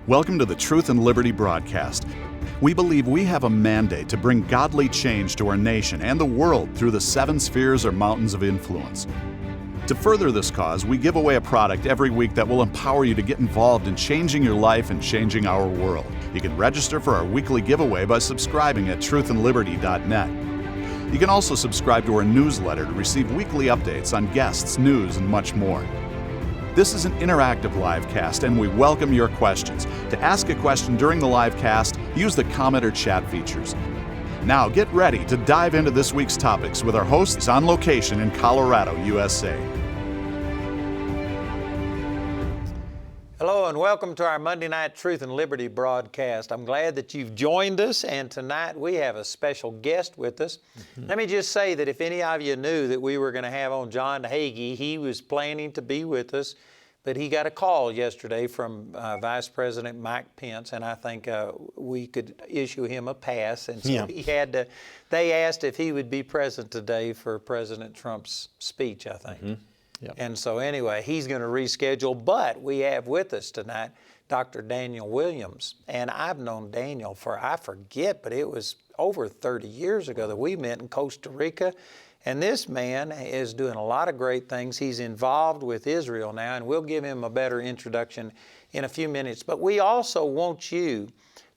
Welcome to the Truth and Liberty broadcast. We believe we have a mandate to bring godly change to our nation and the world through the 7 spheres or mountains of influence. To further this cause, we give away a product every week that will empower you to get involved in changing your life and changing our world. You can register for our weekly giveaway by subscribing at truthandliberty.net. You can also subscribe to our newsletter to receive weekly updates on guests, news, and much more. This is an interactive live cast, and we welcome your questions. To ask a question during the live cast, use the comment or chat features. Now get ready to dive into this week's topics with our hosts on location in Colorado, USA. Hello and welcome to our Monday Night Truth and Liberty broadcast. I'm glad that you've joined us, and tonight we have a special guest with us. Let me just say that if any of you knew that we were going to have on John Hagee, he was planning to be with us, but he got a call yesterday from Vice President Mike Pence, and I think we could issue him a pass, and so he had to. They asked if he would be present today for President Trump's speech, I think. Yep. And so anyway, he's going to reschedule, but we have with us tonight Dr. Daniel Williams. And I've known Daniel for, I forget, but it was over 30 years ago that we met in Costa Rica. And this man is doing a lot of great things. He's involved with Israel now, and we'll give him a better introduction in a few minutes. But we also want you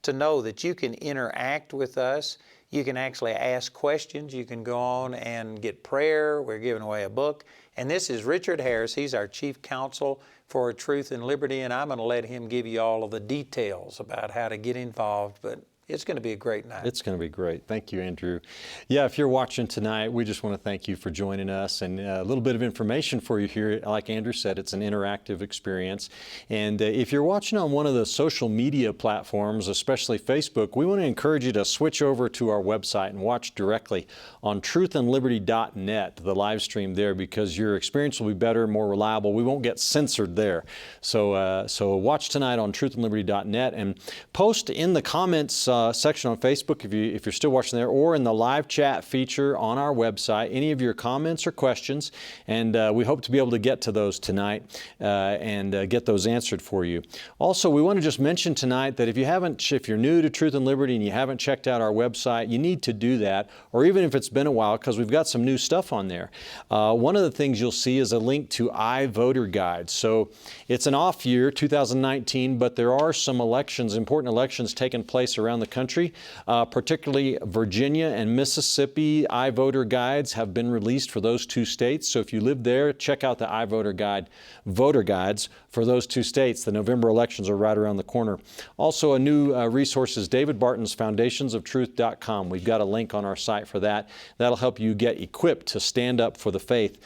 to know that you can interact with us. You can actually ask questions. You can go on and get prayer. We're giving away a book. And this is Richard Harris. He's our Chief Counsel for Truth and Liberty, and I'm going to let him give you all of the details about how to get involved. But it's going to be a great night. It's going to be great. Thank you, Andrew. Yeah, if you're watching tonight, we just want to thank you for joining us, and a little bit of information for you here. Like Andrew said, it's an interactive experience. And if you're watching on one of the social media platforms, especially Facebook, we want to encourage you to switch over to our website and watch directly on truthandliberty.net, the live stream there, because your experience will be better, more reliable. We won't get censored there. So watch tonight on truthandliberty.net and post in the comments section on Facebook if you're still watching there, or in the live chat feature on our website, any of your comments or questions, and we hope to be able to get to those tonight and get those answered for you. Also, we want to just mention tonight that if you're new to Truth and Liberty and you haven't checked out our website, you need to do that, or even if it's been a while, because we've got some new stuff on there. One of the things you'll see is a link to iVoter Guide. So it's an off year, 2019, but there are some important elections taking place around the country, particularly Virginia and Mississippi. iVoter guides have been released for those 2 states. So if you live there, check out the iVoter Guide voter guides for those 2 states. The November elections are right around the corner. Also, a new resource is David Barton's foundationsofTruth.com. We've got a link on our site for that. That'll help you get equipped to stand up for the faith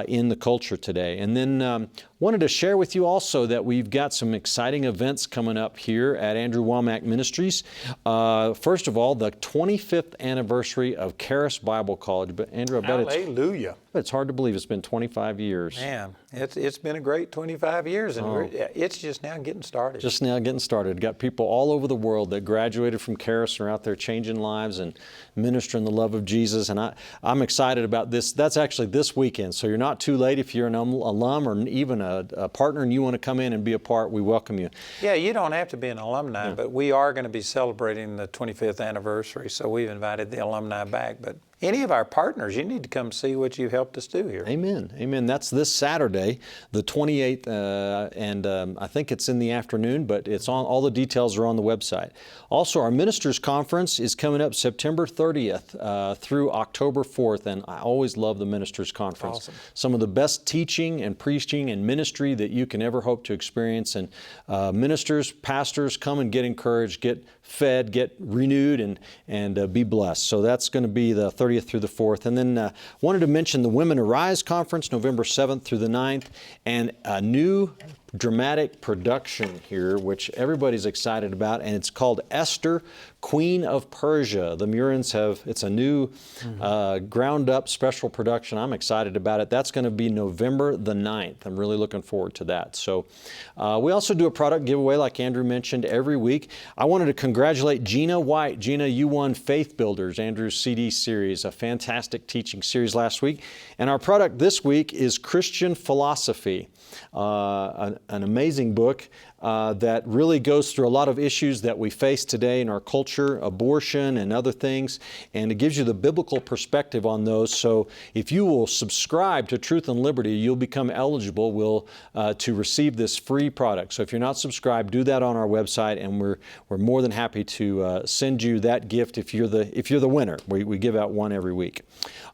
in the culture today. And then wanted to share with you also that we've got some exciting events coming up here at Andrew Wommack Ministries. First of all, the 25th anniversary of Karis Bible College. But Andrew, I bet Hallelujah. It's hard to believe it's been 25 years. Man, it's been a great 25 years, and it's just now getting started. Just now getting started. Got people all over the world that graduated from Karis and are out there changing lives and ministering the love of Jesus, and I'm excited about this. That's actually this weekend, so you're not too late if you're an alum or even a partner and you want to come in and be a part. We welcome you. Yeah, you don't have to be an alumni, but we are going to be celebrating the 25th anniversary, so we've invited the alumni back. But any of our partners, you need to come see what you've helped us do here. Amen. Amen. That's this Saturday, the 28th, and I think it's in the afternoon, but it's on. All the details are on the website. Also, our Ministers Conference is coming up September 30th through October 4th, and I always love the Ministers Conference. Awesome. Some of the best teaching and preaching and ministry that you can ever hope to experience, and ministers, pastors, come and get encouraged, get fed, get renewed, and be blessed. So that's going to be the 30th through the 4th. And then wanted to mention the Women Arise Conference, November 7th through the 9th, and a new dramatic production here, which everybody's excited about, and it's called Esther, Queen of Persia. The Murins it's a new ground-up special production. I'm excited about it. That's going to be November the 9th. I'm really looking forward to that. So we also do a product giveaway, like Andrew mentioned, every week. I wanted to congratulate Gina White. Gina, you won Faith Builders, Andrew's CD series, a fantastic teaching series last week. And our product this week is Christian Philosophy. An amazing book. that really goes through a lot of issues that we face today in our culture, abortion and other things, and it gives you the biblical perspective on those. So if you will subscribe to Truth and Liberty, you'll become eligible to receive this free product. So if you're not subscribed, do that on our website, and we're more than happy to send you that gift if you're the winner. We give out one every week.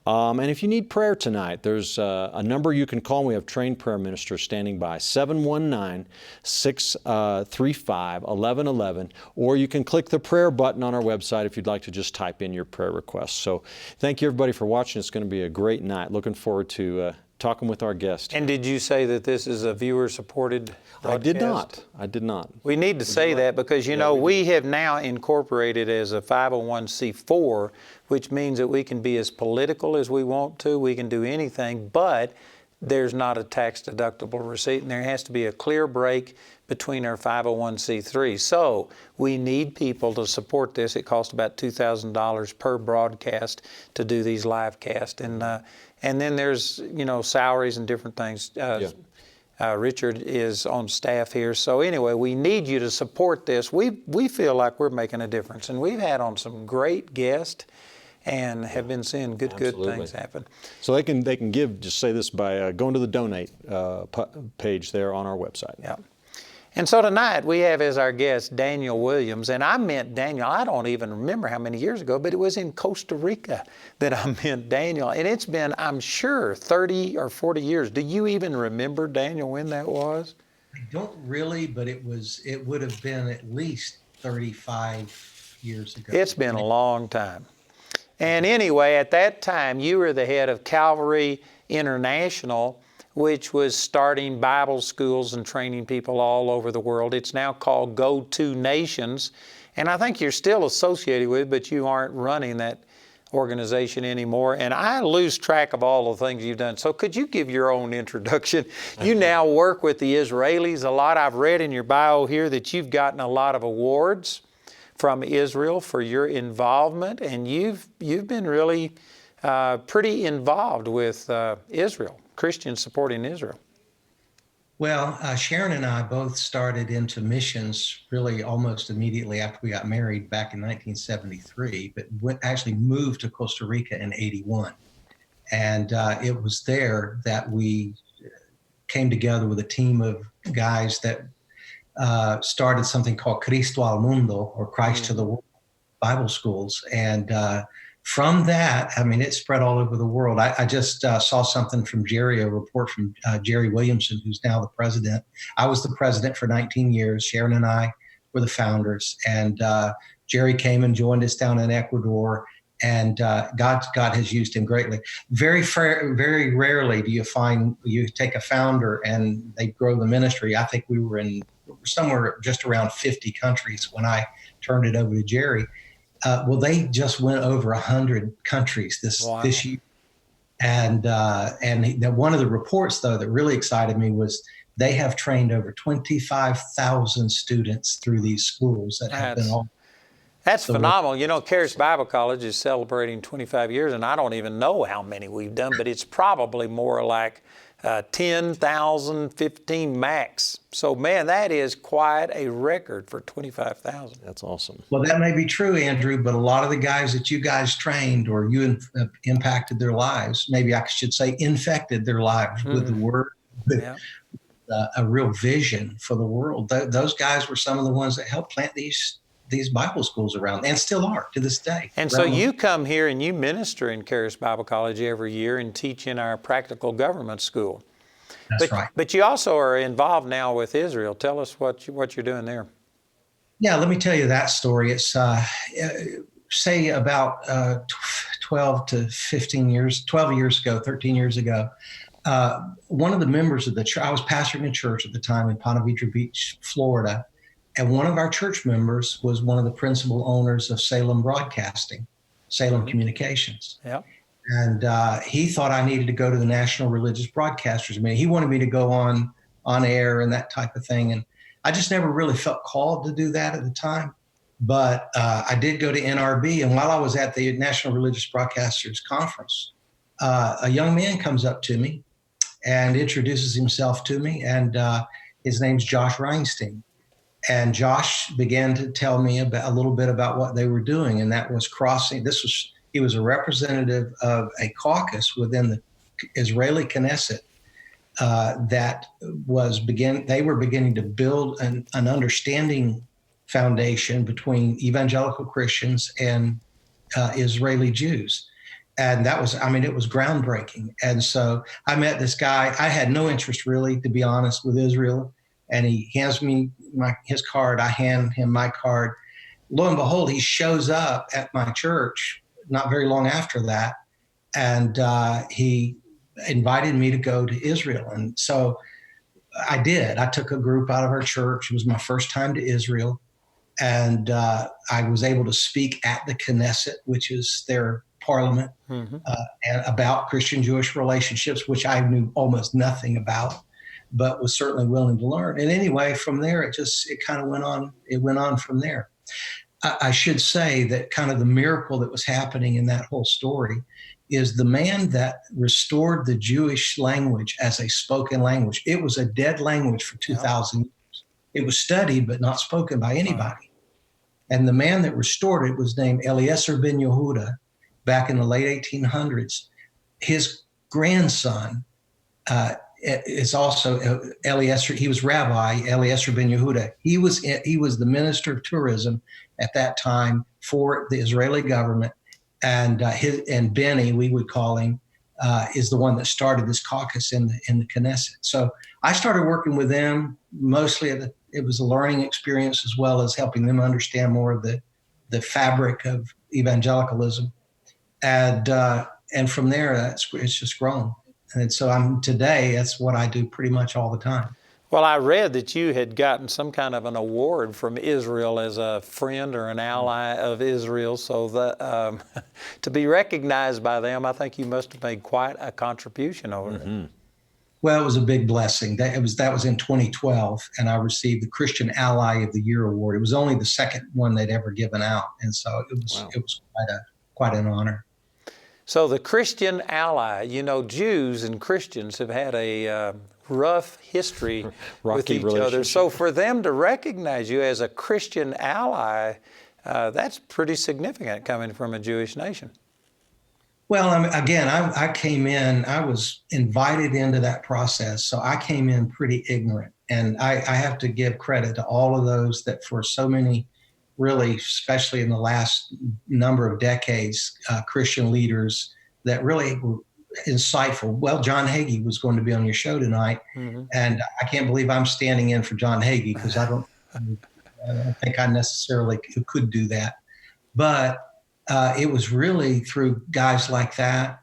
And if you need prayer tonight, there's a number you can call. We have trained prayer ministers standing by, 719-635-1111, or you can click the prayer button on our website if you'd like to just type in your prayer request. So thank you, everybody, for watching. It's going to be a great night. Looking forward to talking with our guest. And did you say that this is a viewer-supported broadcast? I did not. We need to say that because, we have now incorporated as a 501c4, which means that we can be as political as we want to. We can do anything, but there's not a tax-deductible receipt, and there has to be a clear break between our 501c3. So we need people to support this. It costs about $2,000 per broadcast to do these live casts. And then there's, salaries and different things. Richard is on staff here. So anyway, we need you to support this. We feel like we're making a difference. And we've had on some great guests and have been seeing good things happen. So they can give, just say this, by going to the donate page there on our website. Yeah. And so tonight we have as our guest Daniel Williams. And I met Daniel, I don't even remember how many years ago, but it was in Costa Rica that I met Daniel. And it's been, I'm sure, 30 or 40 years. Do you even remember, Daniel, when that was? I don't really, but it would have been at least 35 years ago. It's been a long time. And anyway, at that time, you were the head of Calvary International, which was starting Bible schools and training people all over the world. It's now called Go To Nations. And I think you're still associated with it, but you aren't running that organization anymore. And I lose track of all the things you've done. So could you give your own introduction? You now work with the Israelis a lot. I've read in your bio here that you've gotten a lot of awards from Israel for your involvement, and you've been really pretty involved with Israel, Christians supporting Israel. Well, Sharon and I both started into missions really almost immediately after we got married back in 1973, but actually moved to Costa Rica in 81. And it was there that we came together with a team of guys that started something called Cristo al Mundo, or Christ to the World Bible schools. And from that, it spread all over the world. I just saw something from Jerry, a report from Jerry Williamson, who's now the president. I was the president for 19 years. Sharon and I were the founders. And Jerry came and joined us down in Ecuador. And God has used him greatly. Very rarely do you find you take a founder and they grow the ministry. I think we were in somewhere just around 50 countries when I turned it over to Jerry. Well, they just went over 100 countries this year. And one of the reports, though, that really excited me was they have trained over 25,000 students through these schools that have been all. That's phenomenal. Karis Bible College is celebrating 25 years, and I don't even know how many we've done, but it's probably more like 10,000, 15 max. So, man, that is quite a record for 25,000. That's awesome. Well, that may be true, Andrew, but a lot of the guys that you guys trained or you impacted their lives, maybe I should say infected their lives with the word, with a real vision for the world. Those guys were some of the ones that helped plant these Bible schools around, and still are to this day. And so you come here and you minister in Karis Bible College every year and teach in our practical government school. That's right. But you also are involved now with Israel. Tell us what you're doing there. Yeah, let me tell you that story. It's say about 12 to 15 years, 12 years ago, 13 years ago, one of the members of the church, I was pastoring a church at the time in Ponte Vedra Beach, Florida. And one of our church members was one of the principal owners of Salem Broadcasting, Salem Communications. Yeah. And he thought I needed to go to the National Religious Broadcasters meeting. He wanted me to go on air and that type of thing. And I just never really felt called to do that at the time. But I did go to NRB. And while I was at the National Religious Broadcasters Conference, a young man comes up to me and introduces himself to me. And his name's Josh Reinstein. And Josh began to tell me about a little bit about what they were doing, and that was crossing. He was a representative of a caucus within the Israeli Knesset that they were beginning to build an understanding foundation between evangelical Christians and Israeli Jews. And that was, it was groundbreaking. And so I met this guy. I had no interest really, to be honest, with Israel. And he hands me his card. I hand him my card. Lo and behold, he shows up at my church not very long after that. And he invited me to go to Israel. And so I did. I took a group out of our church. It was my first time to Israel. And I was able to speak at the Knesset, which is their parliament, and about Christian-Jewish relationships, which I knew almost nothing about, but was certainly willing to learn. And anyway, from there, it kind of went on. It went on from there. I should say that kind of the miracle that was happening in that whole story is the man that restored the Jewish language as a spoken language. It was a dead language for 2,000 years. It was studied, but not spoken by anybody. And the man that restored it was named Eliezer ben Yehuda back in the late 1800s. His grandson is also Eliezer. He was Rabbi Eliezer ben Yehuda. He was the minister of tourism at that time for the Israeli government. And Benny, we would call him, is the one that started this caucus in the Knesset. So I started working with them mostly. It was a learning experience as well as helping them understand more of the fabric of evangelicalism. And from there, it's just grown. And so today, that's what I do pretty much all the time. Well, I read that you had gotten some kind of an award from Israel as a friend or an ally of Israel. So that to be recognized by them, I think you must have made quite a contribution over it. Well, it was a big blessing. That was in 2012, and I received the Christian Ally of the Year award. It was only the second one they'd ever given out, and so it was quite an honor. So the Christian Ally, Jews and Christians have had a rough history with each other. So for them to recognize you as a Christian ally, that's pretty significant coming from a Jewish nation. Well, again, I came in, I was invited into that process. So I came in pretty ignorant. And I have to give credit to all of those that for so many, really, especially in the last number of decades, Christian leaders that really were insightful. Well, John Hagee was going to be on your show tonight. And I can't believe I'm standing in for John Hagee because I don't think I necessarily could do that. But it was really through guys like that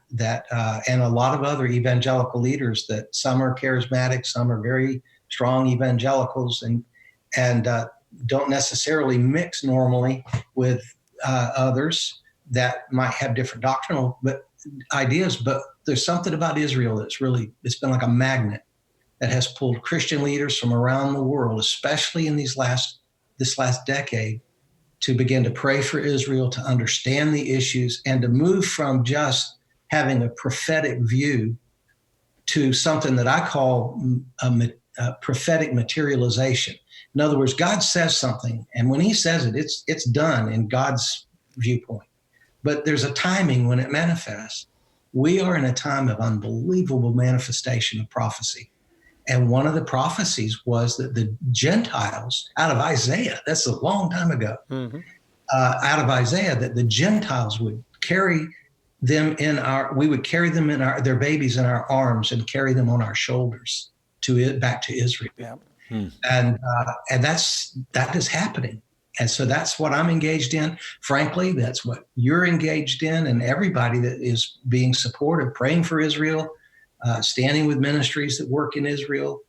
and a lot of other evangelical leaders that some are charismatic, some are very strong evangelicals and don't necessarily mix normally with others that might have different doctrinal ideas. But there's something about Israel it's been like a magnet that has pulled Christian leaders from around the world, especially in this last decade, to begin to pray for Israel, to understand the issues, and to move from just having a prophetic view to something that I call a prophetic materialization. In other words, God says something, and when he says it, it's done in God's viewpoint. But there's a timing when it manifests. We are in a time of unbelievable manifestation of prophecy. And one of the prophecies was that the Gentiles, out of Isaiah, that's a long time ago, out of Isaiah, that the Gentiles would carry them we would carry them their babies in our arms and carry them on our shoulders back to Israel. Yeah. And that is happening. And so that's what I'm engaged in. Frankly, that's what you're engaged in, and everybody that is being supportive, praying for Israel, standing with ministries that work in Israel,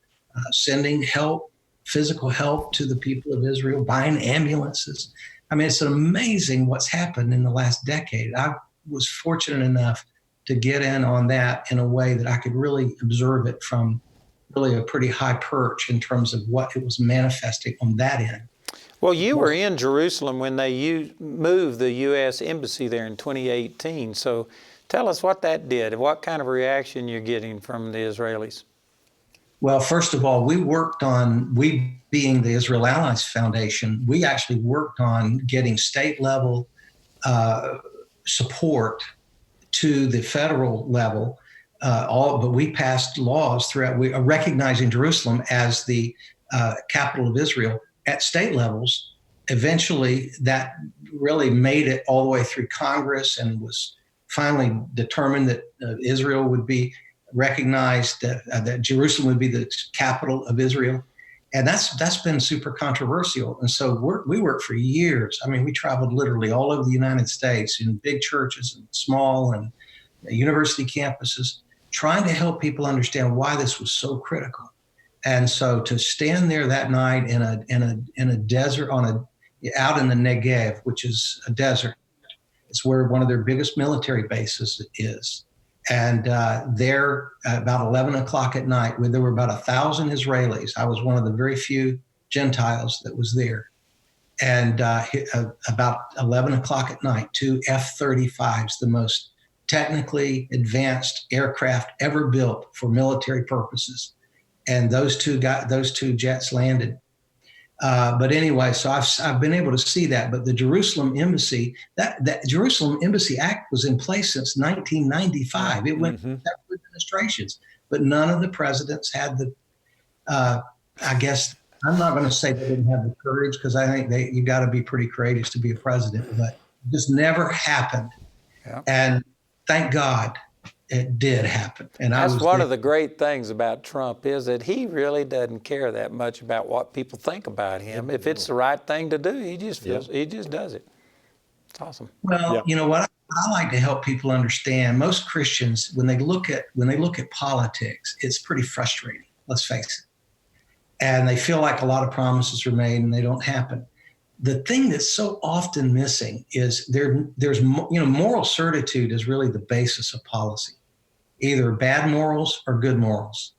sending help, physical help to the people of Israel, buying ambulances. I mean, it's amazing what's happened in the last decade. I was fortunate enough to get in on that in a way that I could really observe it from really a pretty high perch in terms of what it was manifesting on that end. Well, you were in Jerusalem when they moved the U.S. Embassy there in 2018. So tell us what that did and what kind of reaction you're getting from the Israelis. Well, first of all, we being the Israel Allies Foundation, we actually worked on getting state level support to the federal level. But we passed laws throughout, recognizing Jerusalem as the capital of Israel at state levels. Eventually, that really made it all the way through Congress and was finally determined that Israel would be recognized, that Jerusalem would be the capital of Israel. And that's been super controversial. And so we worked for years. I mean, we traveled literally all over the United States in big churches and small and university campuses, trying to help people understand why this was so critical. And so to stand there that night in a desert, out in the Negev, which is a desert, it's where one of their biggest military bases is. And there, about 11 o'clock at night, there were about 1,000 Israelis. I was one of the very few Gentiles that was there. And about 11 o'clock at night, two F-35s, the most technically advanced aircraft ever built for military purposes. And those two jets landed. But anyway, so I've been able to see that. But the Jerusalem Embassy, that Jerusalem Embassy Act was in place since 1995. It went through several administrations, but none of the presidents had the. I guess I'm not going to say they didn't have the courage, because I think you got to be pretty courageous to be a president. But it just never happened. Yeah. And thank God it did happen. And that's one of the great things about Trump, is that he really doesn't care that much about what people think about him. If it's the right thing to do, he just does it. It's awesome. Well, you know what I like to help people understand, most Christians, when they look at politics, it's pretty frustrating, let's face it. And they feel like a lot of promises are made and they don't happen. The thing that's so often missing is there's moral certitude is really the basis of policy. Either bad morals or good morals.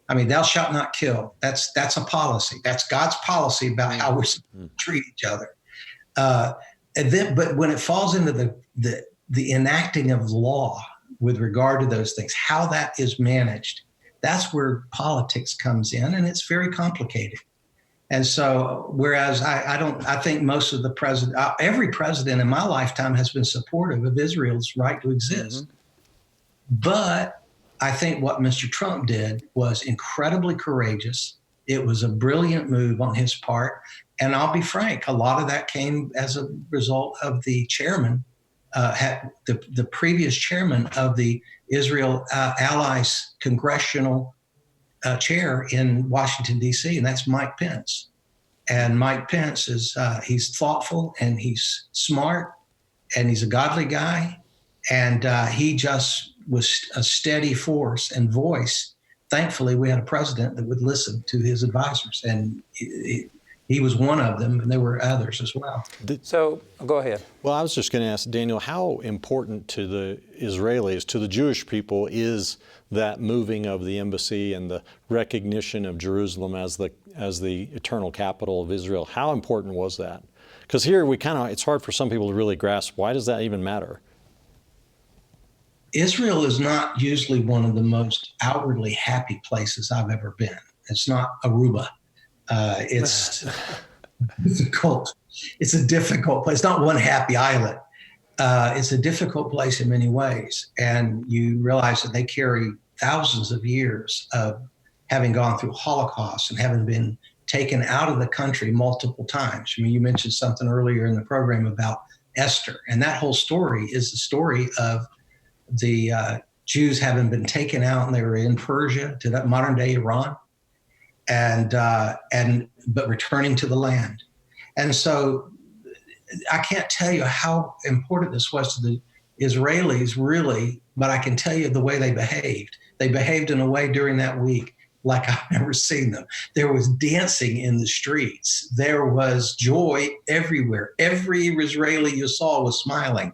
I mean, thou shalt not kill. That's a policy. That's God's policy about how we're supposed to treat each other. But when it falls into the enacting of law with regard to those things, how that is managed, that's where politics comes in, and it's very complicated. And so, whereas I think most of every president in my lifetime has been supportive of Israel's right to exist. But I think what Mr. Trump did was incredibly courageous. It was a brilliant move on his part. And I'll be frank, a lot of that came as a result of the chairman, the previous chairman of the Israel Allies Congressional chair in Washington, D.C., and that's Mike Pence. And Mike Pence he's thoughtful and he's smart and he's a godly guy. And he just was a steady force and voice. Thankfully, we had a president that would listen to his advisors, and he was one of them, and there were others as well. So, go ahead. Well, I was just going to ask Daniel, how important to the Israelis, to the Jewish people, is that moving of the embassy and the recognition of Jerusalem as the eternal capital of Israel? How important was that? Because here it's hard for some people to really grasp, why does that even matter? Israel is not usually one of the most outwardly happy places I've ever been. It's not Aruba. It's difficult. It's a difficult place. It's not one happy island. It's a difficult place in many ways. And you realize that they carry thousands of years of having gone through Holocaust and having been taken out of the country multiple times. I mean, you mentioned something earlier in the program about Esther, and that whole story is the story of the Jews having been taken out, and they were in Persia, to that modern day Iran, but returning to the land. And so I can't tell you how important this was to the Israelis, really, but I can tell you the way they behaved. They behaved in a way during that week like I've never seen them. There was dancing in the streets. There was joy everywhere. Every Israeli you saw was smiling.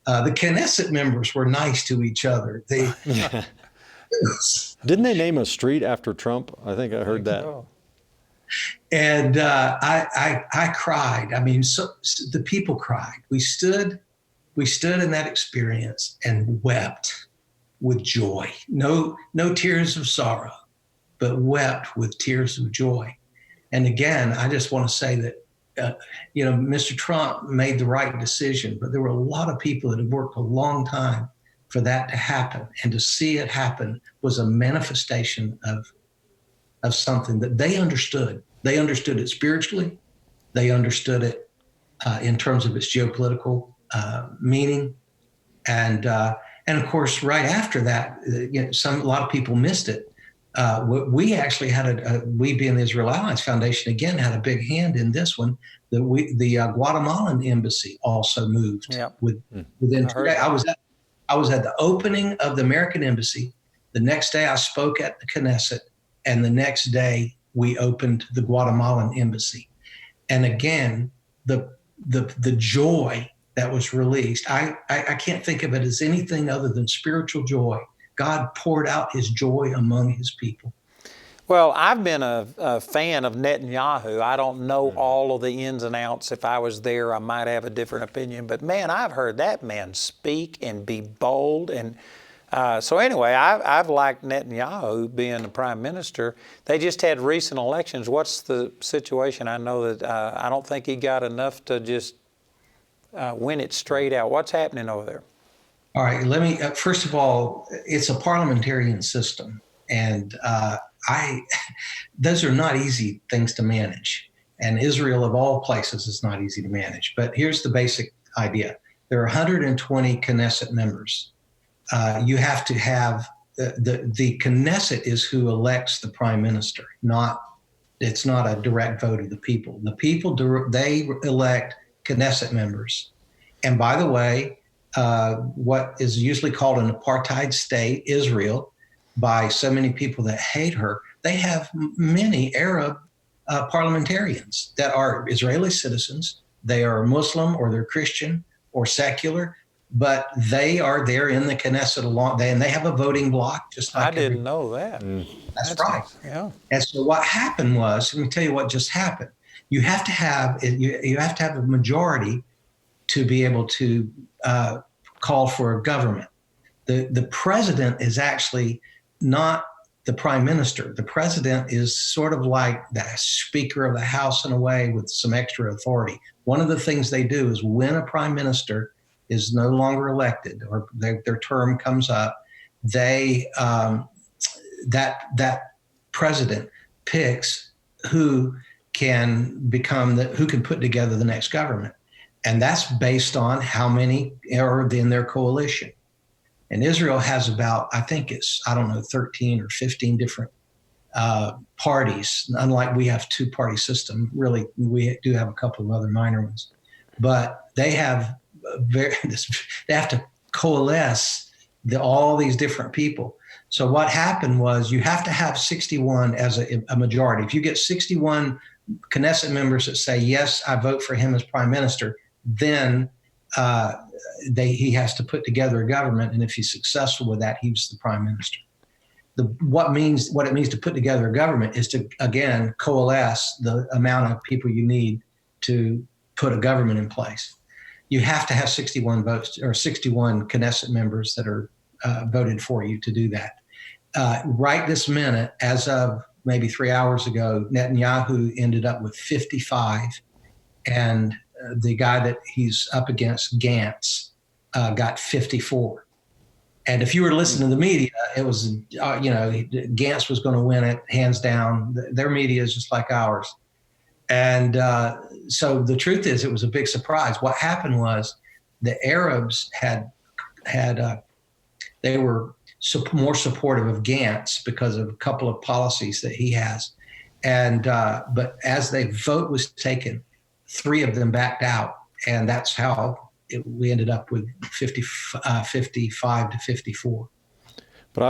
The Knesset members were nice to each other. Didn't they name a street after Trump? I think I heard that. And I cried. I mean, so the people cried. We stood in that experience and wept with joy. No tears of sorrow, but wept with tears of joy. And again, I just want to say that, Mr. Trump made the right decision, but there were a lot of people that had worked a long time for that to happen. And to see it happen was a manifestation of something that they understood. They understood it spiritually. They understood it in terms of its geopolitical meaning. And of course, right after that, a lot of people missed it. We actually had we being the Israel Alliance Foundation again had a big hand in this one. The Guatemalan embassy also moved within 2 days. I was at the opening of the American embassy. The next day I spoke at the Knesset, and the next day we opened the Guatemalan embassy. And again, the joy that was released, I can't think of it as anything other than spiritual joy. God poured out his joy among his people. Well, I've been a fan of Netanyahu. I don't know all of the ins and outs. If I was there, I might have a different opinion. But man, I've heard that man speak and be bold. And so anyway, I've liked Netanyahu being the prime minister. They just had recent elections. What's the situation? I know that I don't think he got enough to just win it straight out. What's happening over there? All right, let me, first of all, it's a parliamentarian system. And those are not easy things to manage. And Israel, of all places, is not easy to manage. But here's the basic idea. There are 120 Knesset members. You have to have, the Knesset is who elects the prime minister, it's not a direct vote of the people. The people, they elect Knesset members. And by the way, what is usually called an apartheid state, Israel, by so many people that hate her, they have many Arab parliamentarians that are Israeli citizens. They are Muslim or they're Christian or secular, but they are there in the Knesset and they have a voting bloc. Just like I didn't know that. That's right. Yeah. And so what happened was, let me tell you what just happened. You have to have a majority to be able to call for a government. The president is actually not the prime minister. The president is sort of like the Speaker of the House in a way with some extra authority. One of the things they do is when a prime minister is no longer elected or their term comes up, that president picks who can put together the next government. And that's based on how many are in their coalition. And Israel has about, I think it's, 13 or 15 different parties. Unlike we have two-party system, really, we do have a couple of other minor ones. But they have they have to coalesce all these different people. So what happened was you have to have 61 as a majority. If you get 61 Knesset members that say, yes, I vote for him as prime minister, then he has to put together a government, and if he's successful with that, he's the prime minister. What it means to put together a government is to, again, coalesce the amount of people you need to put a government in place. You have to have 61 votes or 61 Knesset members that are voted for you to do that. Right this minute, as of maybe 3 hours ago, Netanyahu ended up with 55, and the guy that he's up against, Gantz, got 54. And if you were to listen to the media, it was, Gantz was going to win it, hands down. Their media is just like ours. And so the truth is, it was a big surprise. What happened was the Arabs they were more supportive of Gantz because of a couple of policies that he has. And but as the vote was taken, 3 of them backed out, and that's how we ended up with 55 to 54. But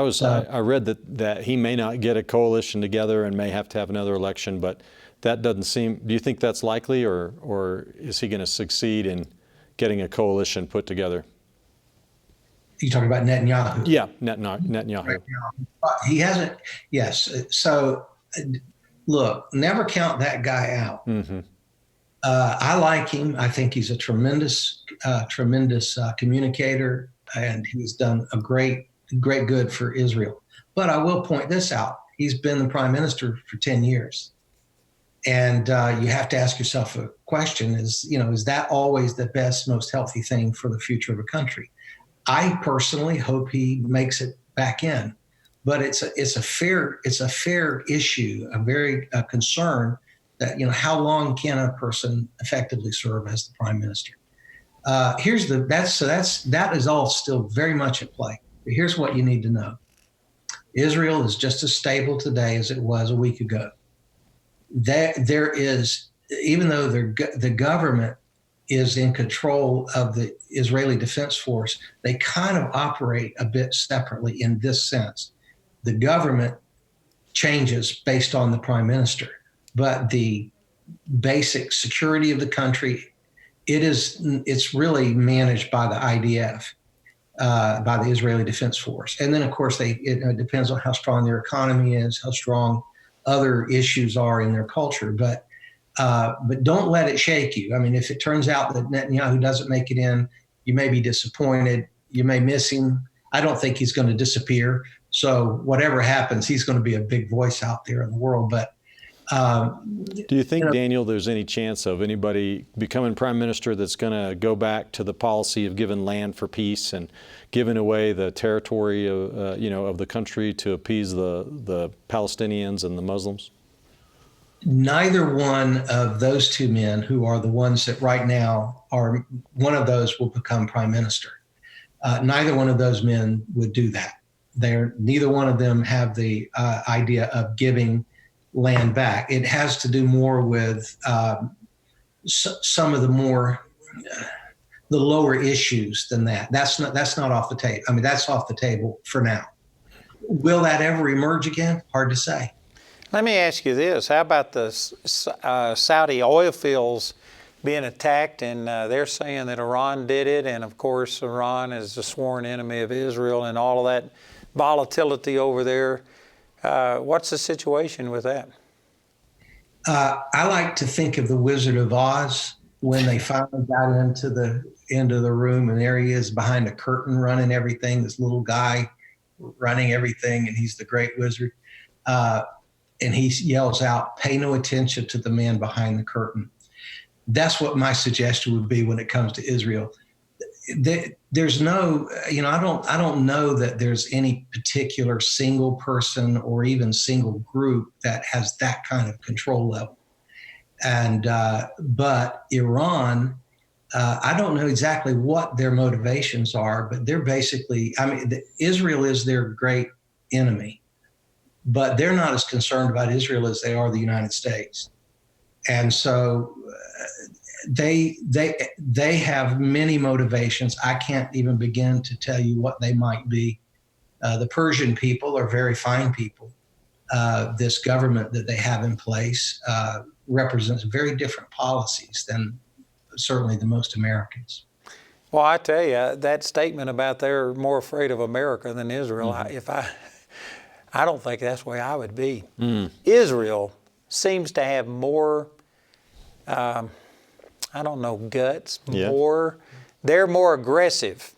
I read that he may not get a coalition together and may have to have another election, but that doesn't seem, do you think that's likely, or is he going to succeed in getting a coalition put together? You talking about Netanyahu? Yeah, Netanyahu. He hasn't, yes. So look, never count that guy out. Mm-hmm. I like him. I think he's a tremendous communicator, and he's done a great good for Israel. But I will point this out. He's been the prime minister for 10 years. And you have to ask yourself a question is that always the best, most healthy thing for the future of a country? I personally hope he makes it back in, but it's a fair issue, a concern that, how long can a person effectively serve as the prime minister? That is all still very much at play. But here's what you need to know. Israel is just as stable today as it was a week ago. There is, even though the government is in control of the Israeli Defense Force, they kind of operate a bit separately in this sense. The government changes based on the prime minister, but the basic security of the country, it's really managed by the IDF, by the Israeli Defense Force. And then, of course, it depends on how strong their economy is, how strong other issues are in their culture. But don't let it shake you. I mean, if it turns out that Netanyahu doesn't make it in, you may be disappointed. You may miss him. I don't think he's going to disappear. So whatever happens, he's going to be a big voice out there in the world. But do you think, Daniel, there's any chance of anybody becoming prime minister that's going to go back to the policy of giving land for peace and giving away the territory of the country to appease the Palestinians and the Muslims? Neither one of those two men, who are the ones that right now are, one of those will become prime minister. Neither one of those men would do that. Neither one of them have the idea of giving land back. It has to do more with some of the lower issues than that. That's not off the table. I mean, that's off the table for now. Will that ever emerge again? Hard to say. Let me ask you this. How about the Saudi oil fields being attacked, and they're saying that Iran did it, and of course Iran is a sworn enemy of Israel and all of that volatility over there. What's the situation with that? I like to think of the Wizard of Oz when they finally got into the end of the room, and there he is behind a curtain running everything, this little guy running everything, and he's the great wizard. And he yells out, "Pay no attention to the man behind the curtain." That's what my suggestion would be when it comes to Israel. There's no, I don't know that there's any particular single person or even single group that has that kind of control level. And, but Iran, I don't know exactly what their motivations are, but they're basically, Israel is their great enemy, but they're not as concerned about Israel as they are the United States. And so they have many motivations. I can't even begin to tell you what they might be. The Persian people are very fine people. This government that they have in place represents very different policies than certainly the most Americans. Well, I tell you, that statement about they're more afraid of America than Israel, I don't think that's the way I would be. Israel seems to have more, guts, they're more aggressive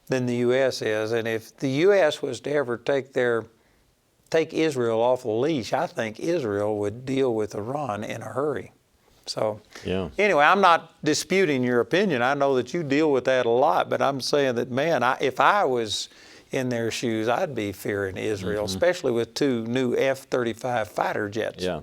than the U.S. is. And if the U.S. was to ever take Israel off the leash, I think Israel would deal with Iran in a hurry. So anyway, I'm not disputing your opinion. I know that you deal with that a lot, but I'm saying that, man, if I was in their shoes, I'd be fearing Israel, especially with 2 new F-35 fighter jets. Yeah.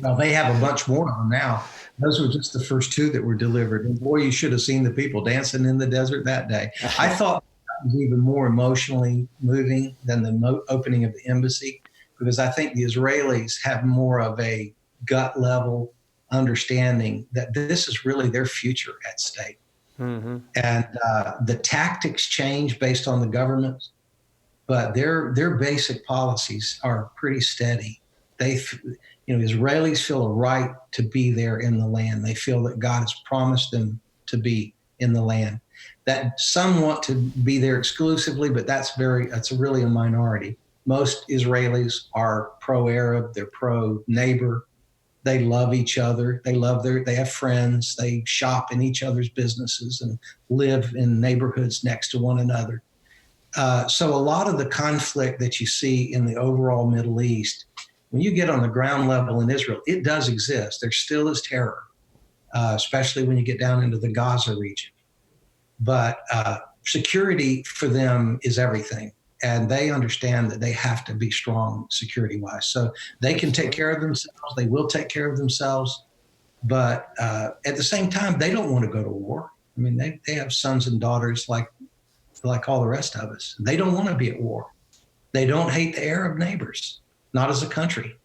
Well, they have a bunch more of them now. Those were just the first 2 that were delivered. And boy, you should have seen the people dancing in the desert that day. I thought that was even more emotionally moving than the opening of the embassy, because I think the Israelis have more of a gut level understanding that this is really their future at stake. And the tactics change based on the government, but their basic policies are pretty steady. Israelis feel a right to be there in the land. They feel that God has promised them to be in the land. That some want to be there exclusively, but that's really a minority. Most Israelis are pro-Arab, they're pro-neighbor. They love each other. They have friends. They shop in each other's businesses and live in neighborhoods next to one another. So a lot of the conflict that you see in the overall Middle East, when you get on the ground level in Israel, it does exist. There still is terror, especially when you get down into the Gaza region. But security for them is everything. And they understand that they have to be strong security-wise. So they can take care of themselves. They will take care of themselves. But at the same time, they don't want to go to war. I mean, they have sons and daughters like all the rest of us. They don't want to be at war. They don't hate the Arab neighbors, not as a country,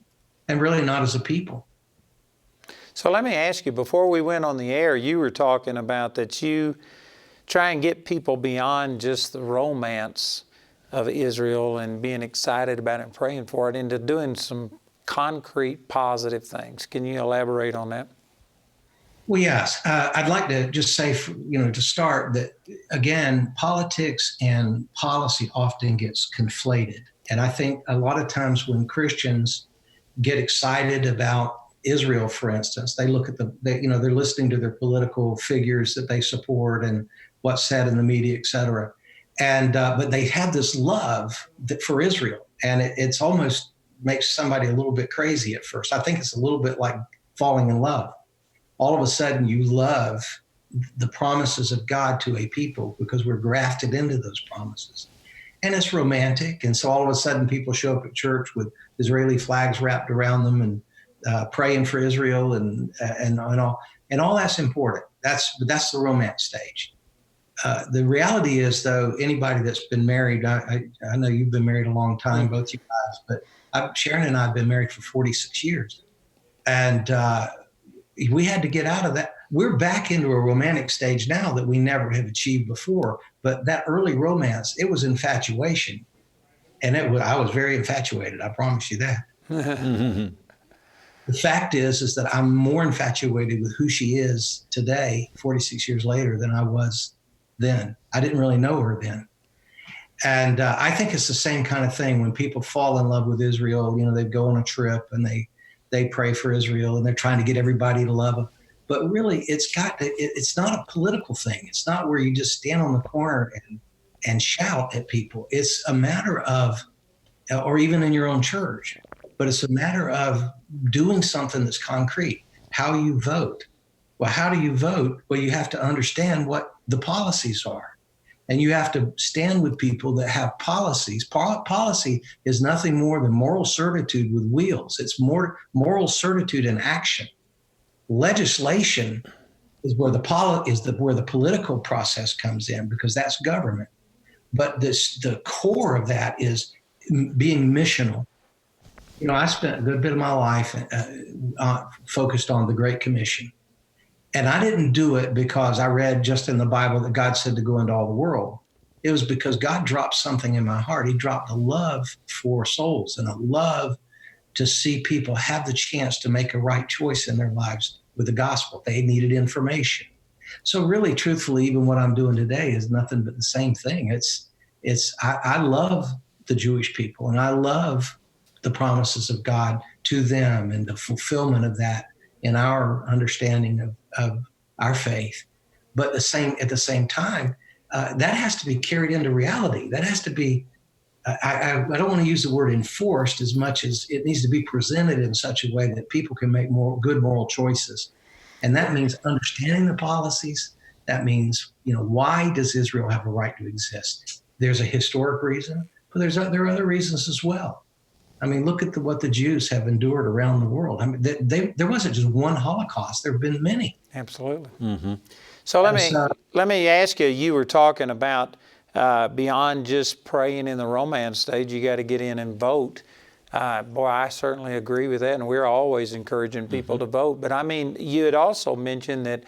and really not as a people. So let me ask you, before we went on the air, you were talking about that you try and get people beyond just the romance of Israel and being excited about it and praying for it into doing some concrete positive things. Can you elaborate on that? Well, yes. I'd like to just say, to start that, again, politics and policy often gets conflated. And I think a lot of times when Christians get excited about Israel, for instance, they look at they're listening to their political figures that they support and what's said in the media, et cetera. And, but they have this love for Israel, and it's almost makes somebody a little bit crazy at first. I think it's a little bit like falling in love. All of a sudden you love the promises of God to a people because we're grafted into those promises. And it's romantic. And so all of a sudden people show up at church with Israeli flags wrapped around them and praying for Israel and all that's important. That's the romance stage. The reality is, though, anybody that's been married, I know you've been married a long time, both you guys, but Sharon and I have been married for 46 years. And we had to get out of that. We're back into a romantic stage now that we never have achieved before. But that early romance, it was infatuation. And I was very infatuated. I promise you that. The fact is that I'm more infatuated with who she is today, 46 years later, than I was then. I didn't really know her then. And I think it's the same kind of thing when people fall in love with Israel. They go on a trip and they pray for Israel and they're trying to get everybody to love them. But really, it's not a political thing. It's not where you just stand on the corner and shout at people. It's a matter of, or even in your own church, but it's a matter of doing something that's concrete. How you vote. Well, how do you vote? Well, you have to understand what the policies are. And you have to stand with people that have policies. Policy is nothing more than moral certitude with wheels. It's more moral certitude in action. Legislation is where the political process comes in, because that's government. But the core of that is being missional. I spent a good bit of my life focused on the Great Commission. And I didn't do it because I read just in the Bible that God said to go into all the world. It was because God dropped something in my heart. He dropped a love for souls and a love to see people have the chance to make a right choice in their lives with the gospel. They needed information. So really, truthfully, even what I'm doing today is nothing but the same thing. I love the Jewish people, and I love the promises of God to them and the fulfillment of that in our understanding of our faith. But at the same time, that has to be carried into reality. That has to be, I don't want to use the word enforced as much as it needs to be presented in such a way that people can make more good moral choices. And that means understanding the policies. That means, why does Israel have a right to exist? There's a historic reason, but there are other reasons as well. I mean, look at what the Jews have endured around the world. I mean, there wasn't just one Holocaust. There have been many. Absolutely. Mm-hmm. So let me ask you. You were talking about beyond just praying in the romance stage, you got to get in and vote. Boy, I certainly agree with that, and we're always encouraging people to vote. But I mean, you had also mentioned that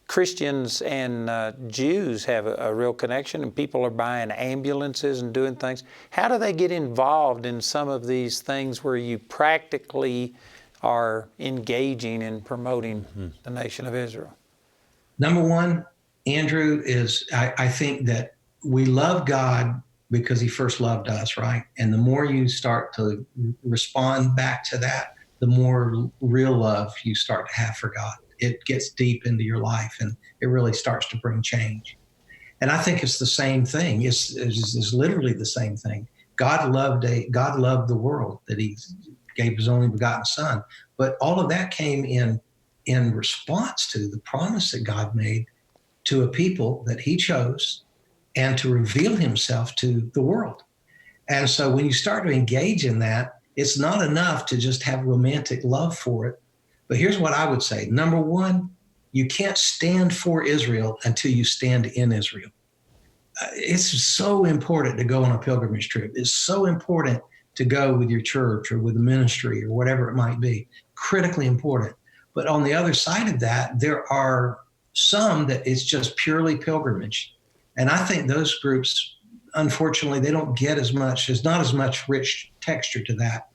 Christians and Jews have a real connection, and people are buying ambulances and doing things. How do they get involved in some of these things where you practically are engaging in promoting the nation of Israel? Number one, Andrew, is I think that we love God because he first loved us, right? And the more you start to respond back to that, the more real love you start to have for God. It gets deep into your life and it really starts to bring change. And I think it's the same thing. It's literally the same thing. God loved the world, that he gave his only begotten son. But all of that came in response to the promise that God made to a people that he chose and to reveal himself to the world. And so when you start to engage in that, it's not enough to just have romantic love for it. But here's what I would say. Number one, you can't stand for Israel until you stand in Israel. It's so important to go on a pilgrimage trip. It's so important to go with your church or with the ministry or whatever it might be. Critically important. But on the other side of that, there are some that it's just purely pilgrimage. And I think those groups, unfortunately, they don't get as much, there's not as much rich texture to that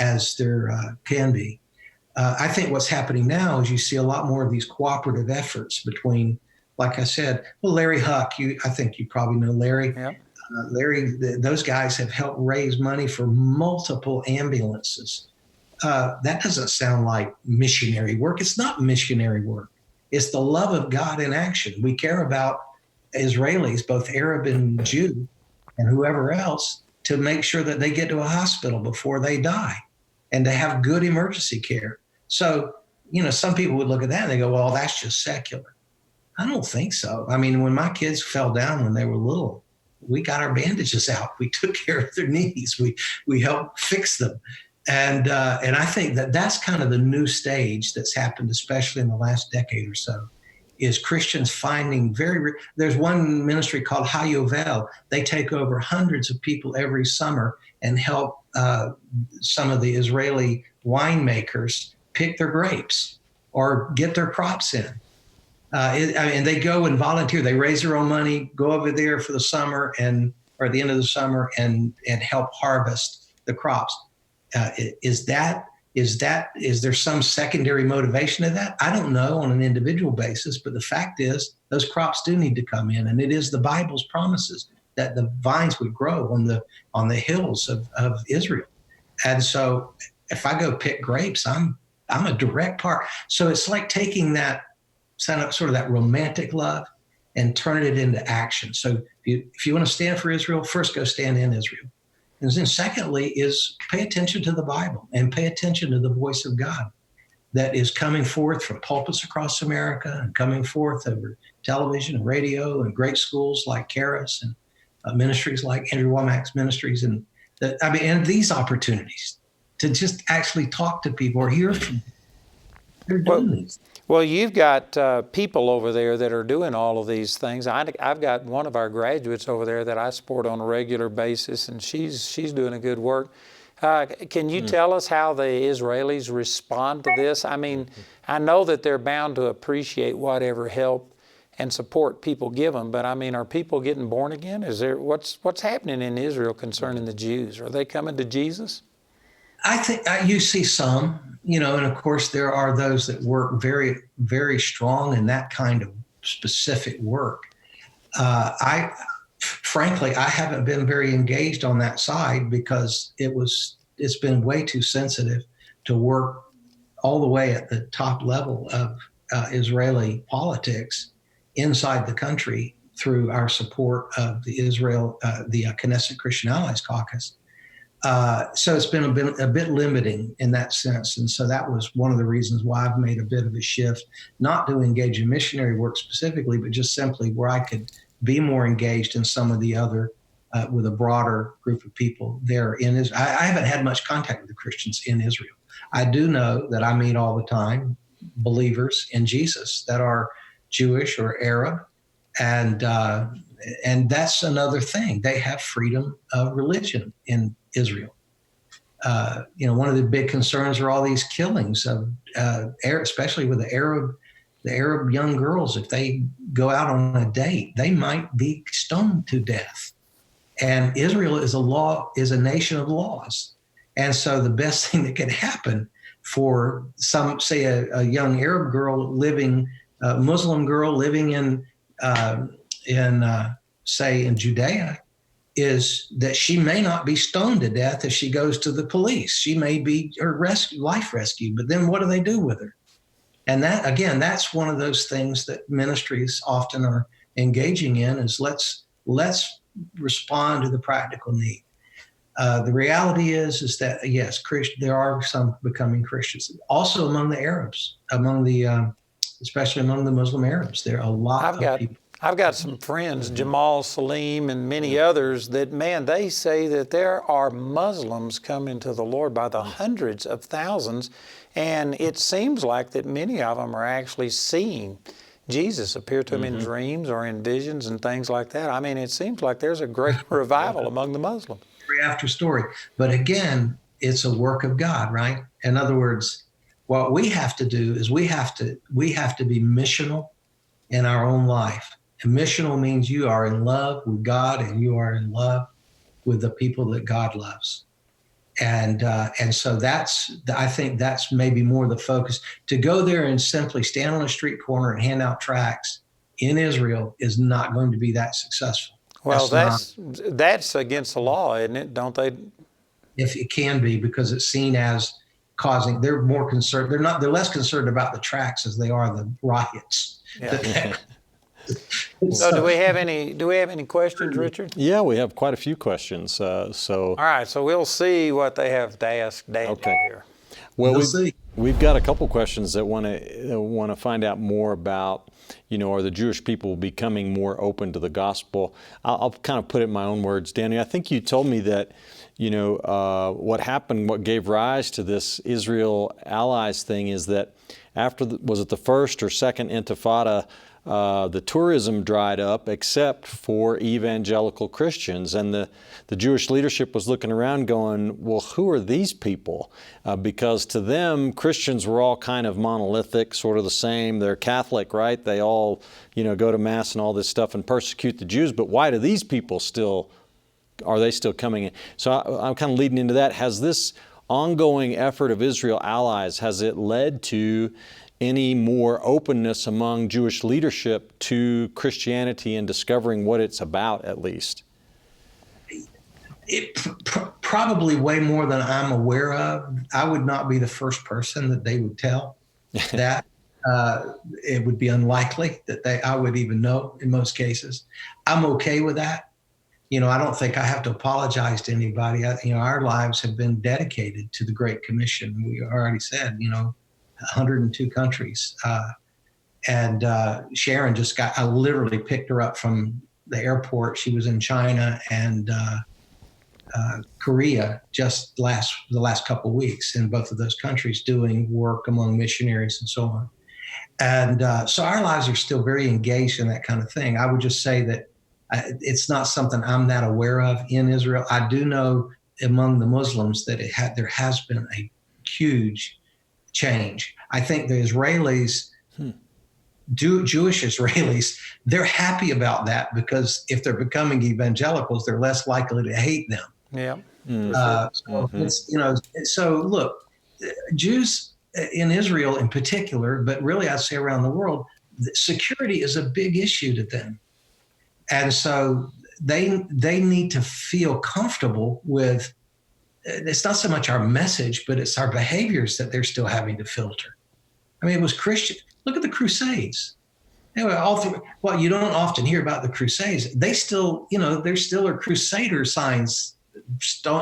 as there can be. I think what's happening now is you see a lot more of these cooperative efforts between, like I said, well, Larry Huck, I think you probably know Larry. Yep. Larry, those guys have helped raise money for multiple ambulances. That doesn't sound like missionary work. It's not missionary work. It's the love of God in action. We care about Israelis, both Arab and Jew, and whoever else, to make sure that they get to a hospital before they die and to have good emergency care. So, some people would look at that and they go, well, that's just secular. I don't think so. I mean, when my kids fell down when they were little, we got our bandages out. We took care of their knees. We helped fix them. And I think that that's kind of the new stage that's happened, especially in the last decade or so, is Christians finding there's one ministry called Hayovel. They take over hundreds of people every summer and help some of the Israeli winemakers pick their grapes or get their crops in. And they go and volunteer. They raise their own money, go over there for the summer or at the end of the summer and help harvest the crops. Is there some secondary motivation to that? I don't know on an individual basis, but the fact is those crops do need to come in, and it is the Bible's promises that the vines would grow on the hills of Israel. And so if I go pick grapes, I'm a direct part. So it's like taking that sort of that romantic love and turning it into action. So if you want to stand for Israel, first go stand in Israel. And then secondly is pay attention to the Bible and pay attention to the voice of God that is coming forth from pulpits across America and coming forth over television and radio and great schools like Karis and ministries like Andrew Wommack's ministries. And these opportunities to just actually talk to people or hear from them. They're doing these. Well, you've got people over there that are doing all of these things. I've got one of our graduates over there that I support on a regular basis, and she's doing a good work. Can you tell us how the Israelis respond to this? I mean, I know that they're bound to appreciate whatever help and support people give them, but I mean, are people getting born again? What's happening in Israel concerning the Jews? Are they coming to Jesus? I think you see some, and of course there are those that work very, very strong in that kind of specific work. Frankly, I haven't been very engaged on that side because it's been way too sensitive to work all the way at the top level of Israeli politics inside the country through our support of the Knesset Christian Allies Caucus. So it's been a bit limiting in that sense. And so that was one of the reasons why I've made a bit of a shift, not to engage in missionary work specifically, but just simply where I could be more engaged in some of the other, with a broader group of people there in Israel. I haven't had much contact with the Christians in Israel. I do know that I meet all the time believers in Jesus that are Jewish or Arab, and that's another thing. They have freedom of religion in Israel. One of the big concerns are all these killings of, especially with the Arab young girls. If they go out on a date, they might be stoned to death. And Israel is a nation of laws. And so the best thing that can happen for say a young Arab girl Muslim girl living in Judea, is that she may not be stoned to death if she goes to the police. She may be life rescued, but then what do they do with her? And that's one of those things that ministries often are engaging in is let's respond to the practical need. The reality is that yes, there are some becoming Christians, also among the Arabs, especially among the Muslim Arabs. There are a lot of people. I've got some friends, Jamal Salim and many others, that, man, they say that there are Muslims coming to the Lord by the hundreds of thousands, and it seems like that many of them are actually seeing Jesus appear to them in dreams or in visions and things like that. I mean, it seems like there's a great revival among the Muslims. Story after story. But again, it's a work of God, right? In other words, what we have to do is we have to be missional in our own life. And missional means you are in love with God and you are in love with the people that God loves. And so I think that's maybe more the focus. To go there and simply stand on a street corner and hand out tracts in Israel is not going to be that successful. Well, that's against the law, isn't it? Don't they? If it can be, because it's seen as causing. They're more concerned. They're less concerned about the tracts as they are the riots. Yeah. So do we have any questions, Richard? Yeah, we have quite a few questions. All right, so we'll see what they have to ask Dan here. Well, we've got a couple questions that want to find out more about, are the Jewish people becoming more open to the gospel? I'll kind of put it in my own words, Danny. I think you told me that, what happened, what gave rise to this Israel allies thing is that after, was it the first or second Intifada, the tourism dried up except for evangelical Christians. And the Jewish leadership was looking around going, well, who are these people? Because to them, Christians were all kind of monolithic, sort of the same. They're Catholic, right? They all, go to Mass and all this stuff and persecute the Jews. But why do these people are they still coming in? So I'm kind of leading into that. Has this ongoing effort of Israel allies, has it led to any more openness among Jewish leadership to Christianity and discovering what it's about, at least? It probably way more than I'm aware of. I would not be the first person that they would tell that. It would be unlikely that I would even know in most cases. I'm okay with that. I don't think I have to apologize to anybody. Our lives have been dedicated to the Great Commission. We already said, 102 countries. And Sharon I literally picked her up from the airport. She was in China and Korea just the last couple of weeks in both of those countries doing work among missionaries and so on. And so our lives are still very engaged in that kind of thing. I would just say that it's not something I'm that aware of in Israel. I do know among the Muslims that there has been a huge change. I think the Israelis, Jewish Israelis, they're happy about that because if they're becoming evangelicals, they're less likely to hate them. Yeah. So look, Jews in Israel in particular, but really I'd say around the world, security is a big issue to them. And so they need to feel comfortable with. It's not so much our message, but it's our behaviors that they're still having to filter. I mean, it was Christian. Look at the Crusades. Anyway, you don't often hear about the Crusades. They still, there still are Crusader signs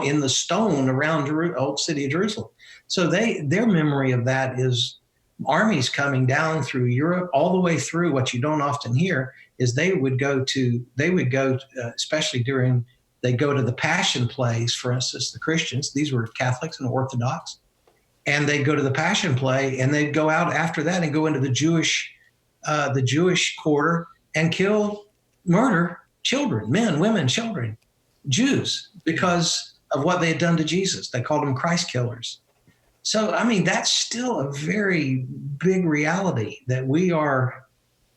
in the stone around old city of Jerusalem. So their memory of that is armies coming down through Europe all the way through. What you don't often hear is they would go, especially during. They go to the Passion plays, for instance, the Christians, these were Catholics and Orthodox, and they'd go to the Passion play and they'd go out after that and go into the Jewish quarter and murder children, men, women, children, Jews, because of what they had done to Jesus. They called them Christ killers. So, I mean, that's still a very big reality that we are.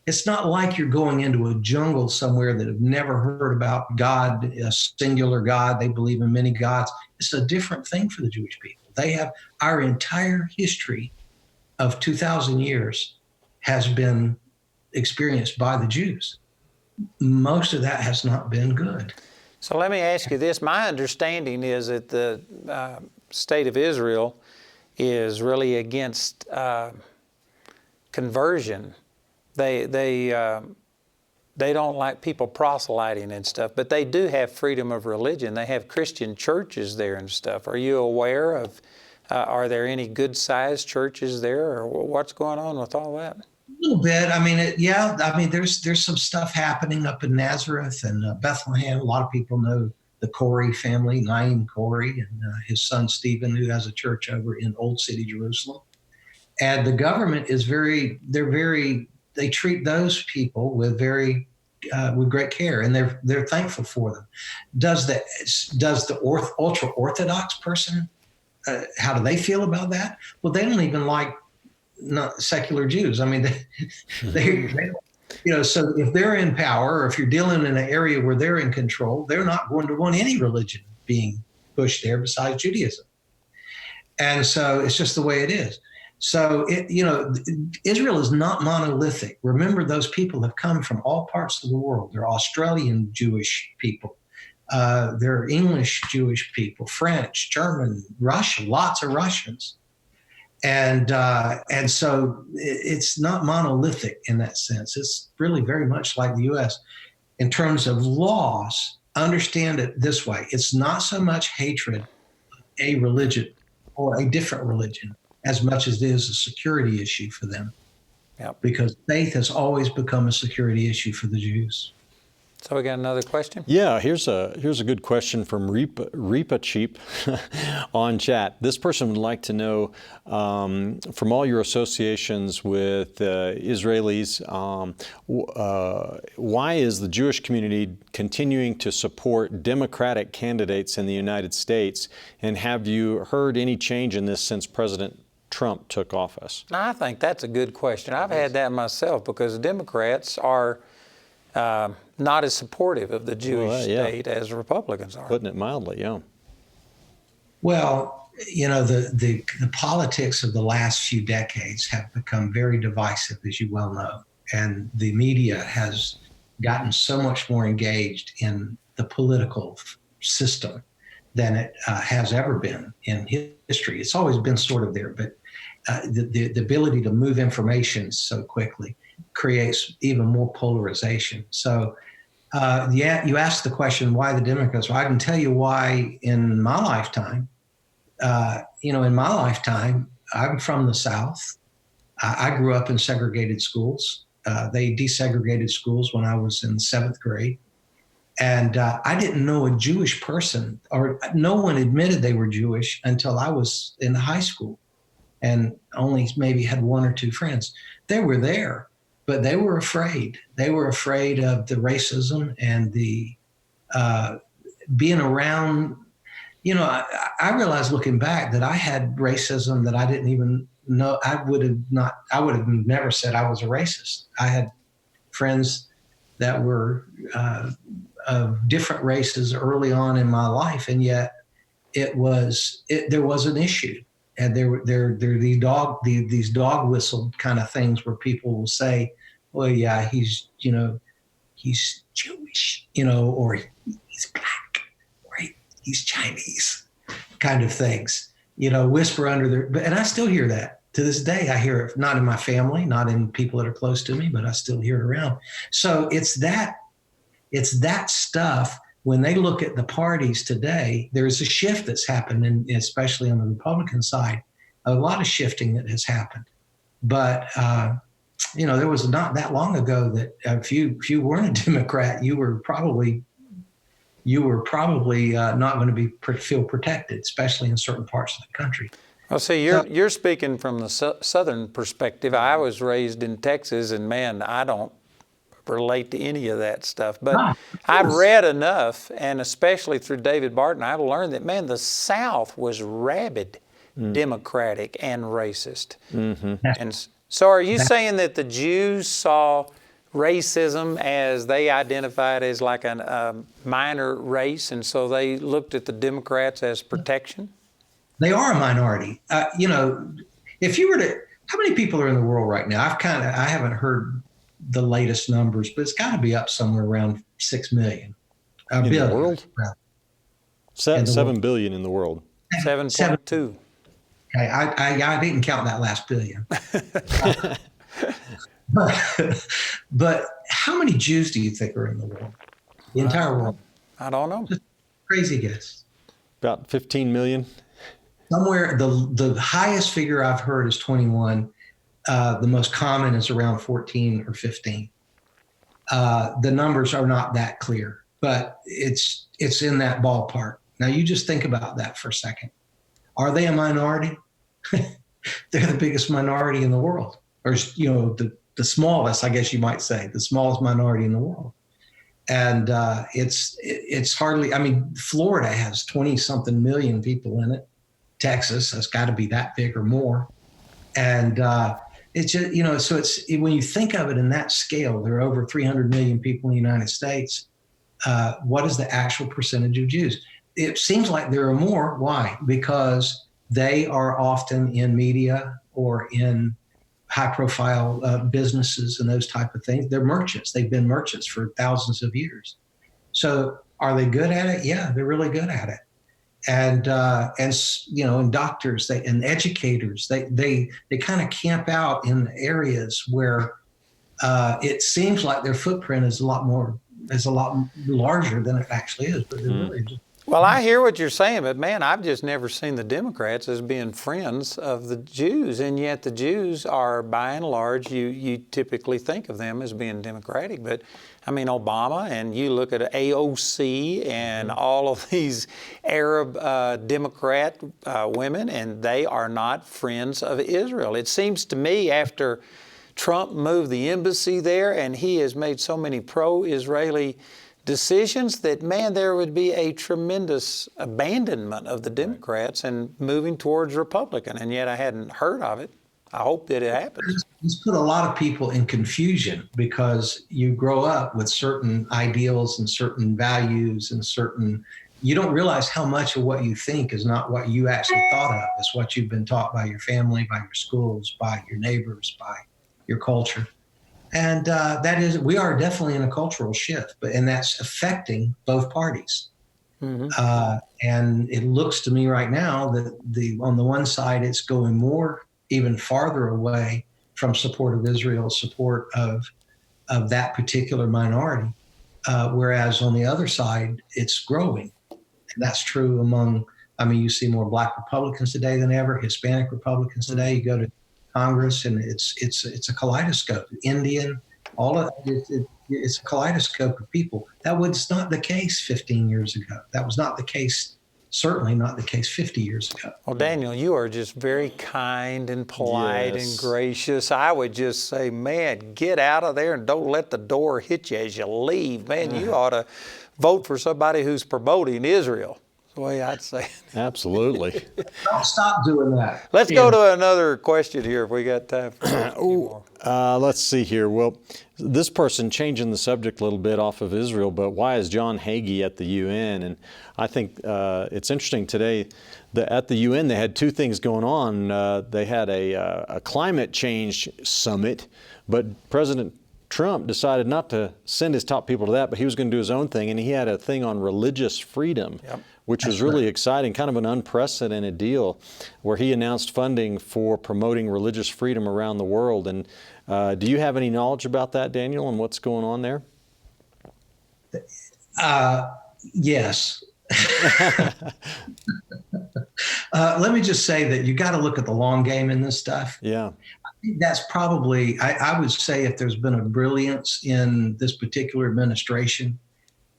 It's not like you're going into a jungle somewhere that have never heard about God, a singular God. They believe in many gods. It's a different thing for the Jewish people. They have our entire history of 2,000 years has been experienced by the Jews. Most of that has not been good. So let me ask you this. My understanding is that the state of Israel is really against conversion. They they don't like people proselyting and stuff, but they do have freedom of religion. They have Christian churches there and stuff. Are you aware of, are there any good-sized churches there, or what's going on with all that? A little bit. I mean, there's some stuff happening up in Nazareth and Bethlehem. A lot of people know the Corey family, Naim Corey, and his son Stephen, who has a church over in Old City, Jerusalem. And the government is they treat those people with great care, and they're thankful for them. Does the ultra Orthodox person, how do they feel about that? Well, they don't even like not secular Jews. I mean, they so if they're in power, or if you're dealing in an area where they're in control, they're not going to want any religion being pushed there besides Judaism. And so it's just the way it is. So, Israel is not monolithic. Remember, those people have come from all parts of the world. They're Australian Jewish people. They're English Jewish people, French, German, Russian, lots of Russians. And so it's not monolithic in that sense. It's really very much like the U.S. In terms of laws, understand it this way. It's not so much hatred of a religion or a different religion as much as it is a security issue for them. Yep. Because faith has always become a security issue for the Jews. So we got another question? Yeah, here's a good question from Repa Cheap on chat. This person would like to know, from all your associations with Israelis, why is the Jewish community continuing to support Democratic candidates in the United States? And have you heard any change in this since President Trump took office? I think that's a good question. I've had that myself, because Democrats are not as supportive of the Jewish state as Republicans are. Putting it mildly, yeah. Well, the politics of the last few decades have become very divisive, as you well know. And the media has gotten so much more engaged in the political system than it has ever been in history. It's always been sort of there, but the ability to move information so quickly creates even more polarization. So, you asked the question, why the Democrats? Well, I can tell you why in my lifetime. In my lifetime, I'm from the South. I grew up in segregated schools. They desegregated schools when I was in 7th grade. And I didn't know a Jewish person, or no one admitted they were Jewish until I was in high school, and only maybe had one or two friends. They were there, but they were afraid. They were afraid of the racism and the being around. I realized looking back that I had racism that I didn't even know. I would have never said I was a racist. I had friends that were of different races early on in my life, and yet there was an issue. And there were these dog whistle kind of things where people will say, well, yeah, he's Jewish, or he's black, or he's Chinese, kind of things, whisper under their, and I still hear that to this day. I hear it, not in my family, not in people that are close to me, but I still hear it around. So it's that stuff. When they look at the parties today, there's a shift that's happened, especially on the Republican side, a lot of shifting that has happened. But, there was not that long ago that if you weren't a Democrat, you were probably not going to feel protected, especially in certain parts of the country. Well, see, you're speaking from the southern perspective. I was raised in Texas, and man, I don't relate to any of that stuff. But I've read enough, and especially through David Barton, I've learned that, man, the South was rabid Democratic and racist. Mm-hmm. And so are you saying that the Jews saw racism as they identified as like a minor race, and so they looked at the Democrats as protection? They are a minority. If you were to, how many people are in the world right now? I haven't heard the latest numbers, but it's got to be up somewhere around 6 million. In the world? 7 billion in the world. 7.2. Okay, I didn't count that last billion. But how many Jews do you think are in the world? The entire world? I don't know. Just crazy guess. About 15 million. Somewhere, the highest figure I've heard is 21. The most common is around 14 or 15. The numbers are not that clear, but it's in that ballpark. Now, you just think about that for a second. Are they a minority? They're the biggest minority in the world, or the smallest, I guess you might say, the smallest minority in the world. And it's hardly. I mean, Florida has 20-something million people in it. Texas has got to be that big or more. And it's just, so it's when you think of it in that scale, there are over 300 million people in the United States. What is the actual percentage of Jews? It seems like there are more. Why? Because they are often in media or in high-profile businesses and those type of things. They're merchants. They've been merchants for thousands of years. So are they good at it? Yeah, they're really good at it. And doctors and educators, they kind of camp out in areas where it seems like their footprint is a lot larger than it actually is. But they're really just. Well, I hear what you're saying, but man, I've just never seen the Democrats as being friends of the Jews, and yet the Jews are, by and large, you typically think of them as being Democratic. But I mean, Obama, and you look at AOC and all of these Arab Democrat women, and they are not friends of Israel. It seems to me after Trump moved the embassy there, and he has made so many pro-Israeli decisions that, man, there would be a tremendous abandonment of the Democrats and moving towards Republican, and yet I hadn't heard of it. I hope that it happens. It's put a lot of people in confusion because you grow up with certain ideals and certain values and you don't realize how much of what you think is not what you actually thought of. It's what you've been taught by your family, by your schools, by your neighbors, by your culture. And we are definitely in a cultural shift, and that's affecting both parties. Mm-hmm. And it looks to me right now that on the one side, it's going even farther away from support of Israel, support of that particular minority, whereas on the other side, it's growing. And that's true you see more Black Republicans today than ever, Hispanic Republicans today. You go to Congress, and it's a kaleidoscope. Indian, all of it's a kaleidoscope of people. That was not the case 15 years ago. That was not the case, certainly not the case 50 years ago. Well, Daniel, you are just very kind and polite and gracious. I would just say, man, get out of there and don't let the door hit you as you leave. Man, you ought to vote for somebody who's promoting Israel. The way I'd say it. Absolutely. Don't stop doing that. Let's go to another question here if we got time for a few more. Let's see here. Well, this person changing the subject a little bit off of Israel, but why is John Hagee at the UN? And I think it's interesting today that at the UN they had two things going on. They had a climate change summit, but President Trump decided not to send his top people to that, but he was going to do his own thing, and he had a thing on religious freedom. Yep. Which was really exciting, kind of an unprecedented deal, where he announced funding for promoting religious freedom around the world. And do you have any knowledge about that, Daniel, and what's going on there? Yes. Let me just say that you got to look at the long game in this stuff. Yeah. I think that's probably, I would say if there's been a brilliance in this particular administration,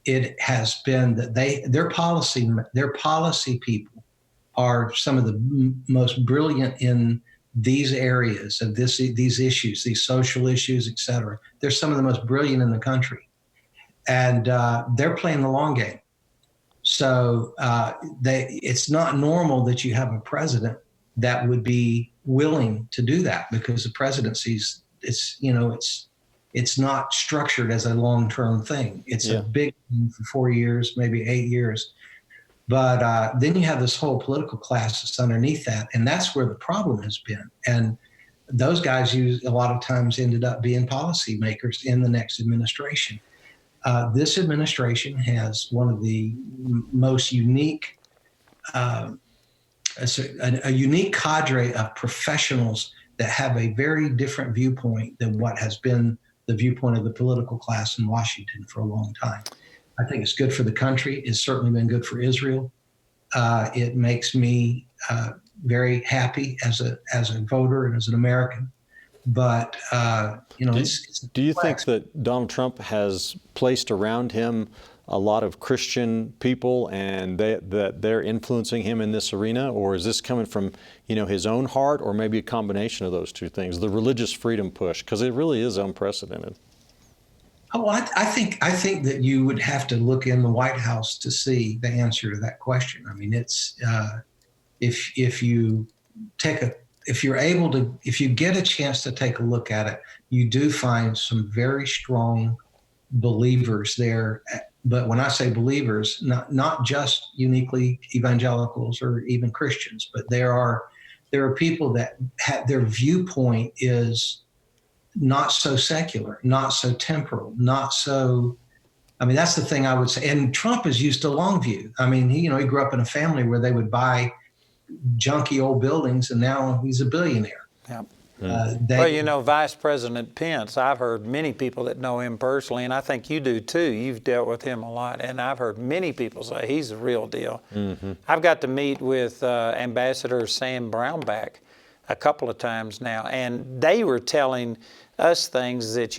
it has been that their policy people are some of the most brilliant in these areas of these issues, these social issues, et cetera. They're some of the most brilliant in the country, and they're playing the long game. So it's not normal that you have a president that would be willing to do that, because the presidency's it's not structured as a long-term thing. It's a big thing for 4 years, maybe 8 years. But then you have this whole political class that's underneath that, and that's where the problem has been. And those guys a lot of times ended up being policymakers in the next administration. This administration has one of the most unique, a unique cadre of professionals that have a very different viewpoint than what has been the viewpoint of the political class in Washington for a long time. I think it's good for the country. It's certainly been good for Israel. It makes me very happy as a voter and as an American. But do you think that Donald Trump has placed around him a lot of Christian people, and that they're influencing him in this arena, or is this coming from his own heart, or maybe a combination of those two things? The religious freedom push, because it really is unprecedented. Oh, I think that you would have to look in the White House to see the answer to that question. I mean, it's if you get a chance to take a look at it, you do find some very strong believers there. But when I say believers, not just uniquely evangelicals or even Christians, but there are people that have their viewpoint is not so secular, not so temporal, not so. I mean, that's the thing I would say. And Trump is used to long view. I mean, he grew up in a family where they would buy junky old buildings, and now he's a billionaire. Yep. Well, Vice President Pence, I've heard many people that know him personally, and I think you do too. You've dealt with him a lot, and I've heard many people say he's the real deal. Mm-hmm. I've got to meet with Ambassador Sam Brownback a couple of times now, and they were telling us things that,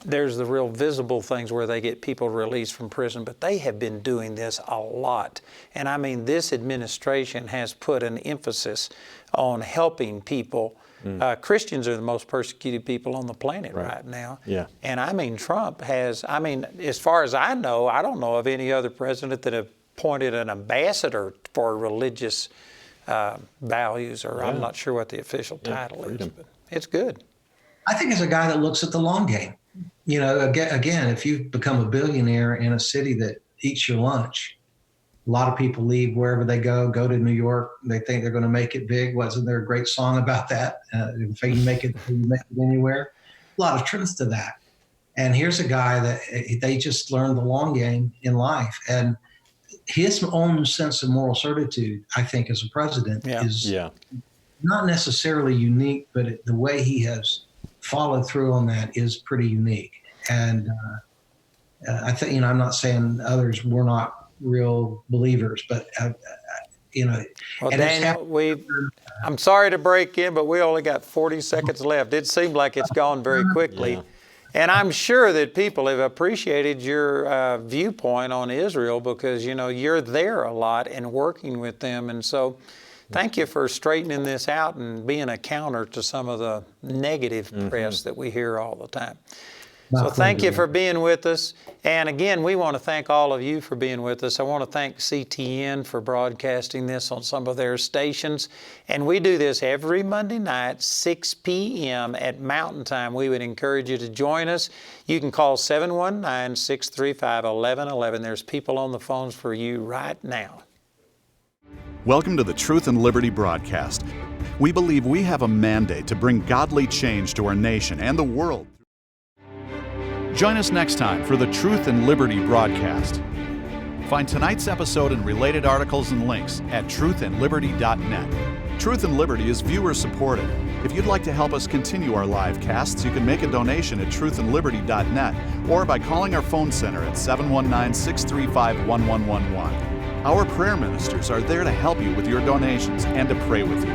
there's the real visible things where they get people released from prison, but they have been doing this a lot. And I mean, this administration has put an emphasis on helping people. Christians are the most persecuted people on the planet right now. Yeah. And I mean, Trump has, as far as I know, I don't know of any other president that appointed an ambassador for religious values, or I'm not sure what the official title is, but it's good. I think it's a guy that looks at the long game. Again, if you become a billionaire in a city that eats your lunch, a lot of people leave wherever they go to New York. They think they're going to make it big. Wasn't there a great song about that? If you make it anywhere. A lot of truth to that. And here's a guy that they just learned the long game in life. And his own sense of moral certitude, I think, as a president is not necessarily unique, but the way he has followed through on that is pretty unique. And I think, I'm not saying others were not real believers, but Well, Daniel, I'm sorry to break in, but we only got 40 seconds left. It seemed like it's gone very quickly. Yeah. And I'm sure that people have appreciated your viewpoint on Israel, because, you're there a lot and working with them. And so thank you for straightening this out and being a counter to some of the negative press that we hear all the time. So thank you for being with us. And again, we want to thank all of you for being with us. I want to thank CTN for broadcasting this on some of their stations. And we do this every Monday night, 6 p.m. at Mountain Time. We would encourage you to join us. You can call 719-635-1111. There's people on the phones for you right now. Welcome to the Truth and Liberty broadcast. We believe we have a mandate to bring godly change to our nation and the world. Join us next time for the Truth and Liberty broadcast. Find tonight's episode and related articles and links at truthandliberty.net. Truth and Liberty is viewer supported. If you'd like to help us continue our live casts, you can make a donation at truthandliberty.net or by calling our phone center at 719-635-1111. Our prayer ministers are there to help you with your donations and to pray with you.